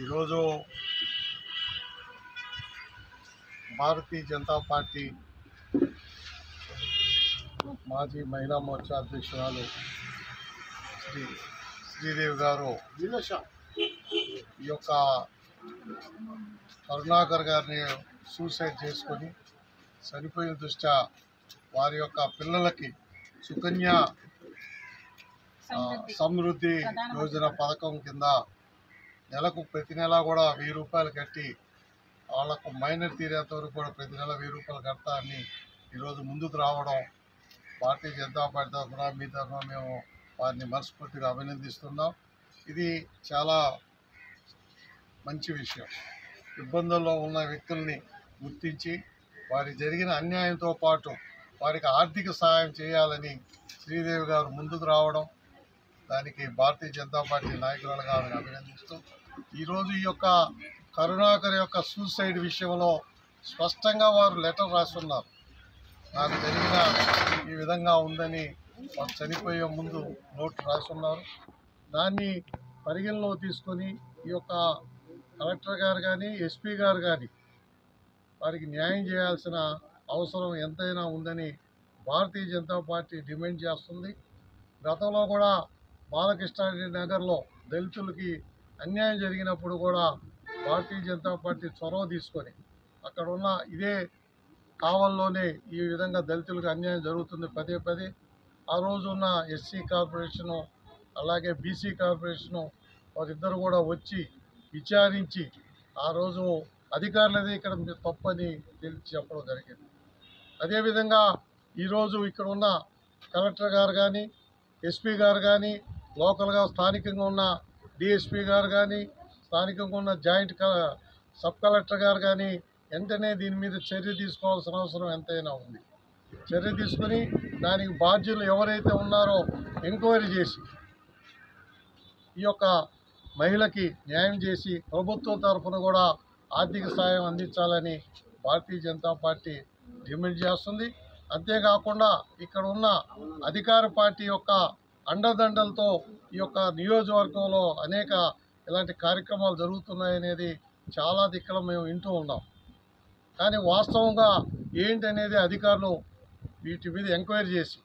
ఈరోజు భారతీయ జనతా పార్టీ మాజీ మహిళా మోర్చా అధ్యక్షురాలు శ్రీదేవి గారు ఈ యొక్క కరుణాకర్ గారిని సూసైడ్ చేసుకొని చనిపోయిన దృష్ట్యా వారి యొక్క పిల్లలకి సుకన్య సమృద్ధి యోజన పథకం కింద నెలకు ప్రతి నెల కూడా 1000 రూపాయలు కట్టి వాళ్ళకు మైనర్ తీరేంత వరకు కూడా ప్రతి నెల 1000 రూపాయలు కడతా అని ఈరోజు ముందుకు రావడం భారతీయ జనతా పార్టీ తరఫున మీ తరఫున మేము వారిని మనస్ఫూర్తిగా అభినందిస్తున్నాం. ఇది చాలా మంచి విషయం. ఇబ్బందుల్లో ఉన్న వ్యక్తుల్ని గుర్తించి వారి జరిగిన అన్యాయంతో పాటు వారికి ఆర్థిక సహాయం చేయాలని శ్రీదేవి గారు ముందుకు రావడం, దానికి భారతీయ జనతా పార్టీ నాయకురాలుగా ఆమెను అభినందిస్తూ ఈరోజు ఈ యొక్క కరుణాకర్ యొక్క సూసైడ్ విషయంలో స్పష్టంగా వారు లెటర్ రాస్తున్నారు. నాకు జరిగిన ఈ విధంగా ఉందని వారు చనిపోయే ముందు నోట్ రాస్తున్నారు. దాన్ని పరిగణలో తీసుకొని ఈ యొక్క కలెక్టర్ గారు కానీ ఎస్పీ గారు కానీ వారికి న్యాయం చేయాల్సిన అవసరం ఎంతైనా ఉందని భారతీయ జనతా పార్టీ డిమాండ్ చేస్తుంది. గతంలో కూడా బాలకృష్ణారెడ్డి నగర్లో దళితులకి అన్యాయం జరిగినప్పుడు కూడా భారతీయ జనతా పార్టీ చొరవ తీసుకొని అక్కడ ఉన్న ఇదే కావల్లోనే ఈ విధంగా దళితులకు అన్యాయం జరుగుతుంది పదే పదే. ఆ రోజు ఉన్న ఎస్సీ కార్పొరేషను అలాగే బీసీ కార్పొరేషను వారిద్దరు కూడా వచ్చి విచారించి ఆ రోజు అధికారులదే ఇక్కడ తప్పని తెలిసి చెప్పడం జరిగింది. అదేవిధంగా ఈరోజు ఇక్కడ ఉన్న కలెక్టర్ గారు కానీ ఎస్పీ గారు కానీ లోకల్గా స్థానికంగా ఉన్న డిఎస్పీ గారు కానీ స్థానికంగా ఉన్న జాయింట్ సబ్ కలెక్టర్ గారు కానీ వెంటనే దీని మీద చర్య తీసుకోవాల్సిన అవసరం ఎంతైనా ఉంది. చర్య తీసుకుని దానికి బాధ్యులు ఎవరైతే ఉన్నారో ఎంక్వైరీ చేసి ఈ యొక్క మహిళకి న్యాయం చేసి ప్రభుత్వం తరఫున కూడా ఆర్థిక సాయం అందించాలని భారతీయ జనతా పార్టీ డిమాండ్ చేస్తుంది. అంతేకాకుండా ఇక్కడ ఉన్న అధికార పార్టీ యొక్క అండదండలతో ఈ యొక్క నియోజకవర్గంలో అనేక ఇలాంటి కార్యక్రమాలు జరుగుతున్నాయనేది చాలా దిక్కులు మేము వింటూ ఉన్నాం. కానీ వాస్తవంగా ఏంటనేది అధికారులు వీటి మీద ఎంక్వైరీ చేసి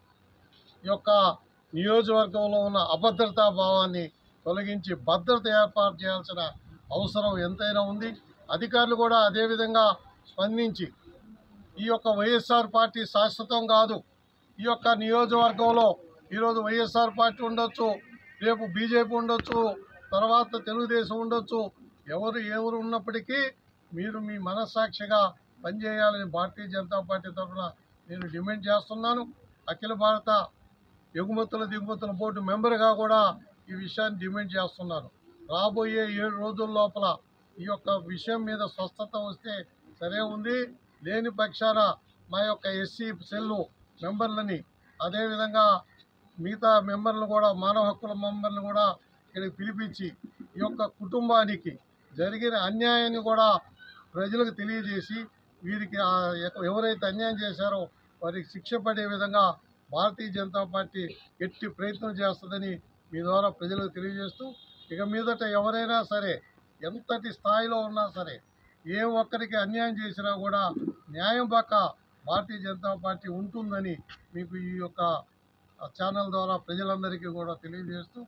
ఈ యొక్క నియోజకవర్గంలో ఉన్న అభద్రతా భావాన్ని తొలగించి భద్రత ఏర్పాటు చేయాల్సిన అవసరం ఎంతైనా ఉంది. అధికారులు కూడా అదేవిధంగా స్పందించి ఈ యొక్క వైఎస్ఆర్ పార్టీ శాశ్వతం కాదు. ఈ యొక్క నియోజకవర్గంలో ఈరోజు వైఎస్ఆర్ పార్టీ ఉండొచ్చు, రేపు బీజేపీ ఉండొచ్చు, తర్వాత తెలుగుదేశం ఉండొచ్చు. ఎవరు ఉన్నప్పటికీ మీరు మీ మనస్సాక్షిగా పనిచేయాలని భారతీయ జనతా పార్టీ తరఫున నేను డిమాండ్ చేస్తున్నాను. అఖిల భారత ఎగుమతుల దిగుమతుల బోర్డు మెంబర్గా కూడా ఈ విషయాన్ని డిమాండ్ చేస్తున్నాను. రాబోయే 7 రోజుల లోపల ఈ యొక్క విషయం మీద స్వస్థత వస్తే సరే ఉంది. లేని పక్షాన మా యొక్క ఎస్సీ సెల్లు మెంబర్లని అదేవిధంగా మిగతా మెంబర్లు కూడా మానవ హక్కుల మెంబర్లు కూడా ఇక్కడికి పిలిపించి ఈ యొక్క కుటుంబానికి జరిగిన అన్యాయాన్ని కూడా ప్రజలకు తెలియజేసి వీరికి ఎవరైతే అన్యాయం చేశారో వారికి శిక్ష పడే విధంగా భారతీయ జనతా పార్టీ ఎట్టి ప్రయత్నం చేస్తుందని మీ ద్వారా ప్రజలకు తెలియజేస్తూ ఇక మీదట ఎవరైనా సరే ఎంతటి స్థాయిలో ఉన్నా సరే ఏ ఒక్కరికి అన్యాయం చేసినా కూడా న్యాయం పక్క భారతీయ జనతా పార్టీ ఉంటుందని మీకు ఈ యొక్క ఛానల్ ద్వారా ప్రజలందరికీ కూడా తెలియజేస్తూ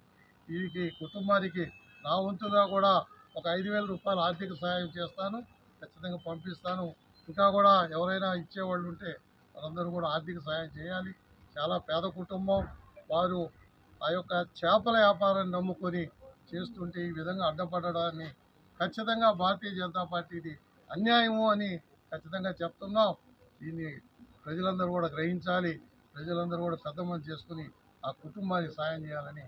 వీరికి కుటుంబానికి నా వంతుగా కూడా ఒక 5,000 రూపాయలు ఆర్థిక సహాయం చేస్తాను, ఖచ్చితంగా పంపిస్తాను. ఇంకా కూడా ఎవరైనా ఇచ్చేవాళ్ళు ఉంటే వాళ్ళందరూ కూడా ఆర్థిక సహాయం చేయాలి. చాలా పేద కుటుంబం వారు ఆ యొక్క చేపల వ్యాపారాన్ని నమ్ముకొని చేస్తుంటే ఈ విధంగా అడ్డపడడాన్ని ఖచ్చితంగా భారతీయ జనతా పార్టీది అన్యాయము అని ఖచ్చితంగా చెప్తున్నాం. దీన్ని ప్రజలందరూ కూడా గ్రహించాలి. ప్రజలందరూ కూడా పెద్ద మంది చేసుకుని ఆ కుటుంబానికి సాయం చేయాలని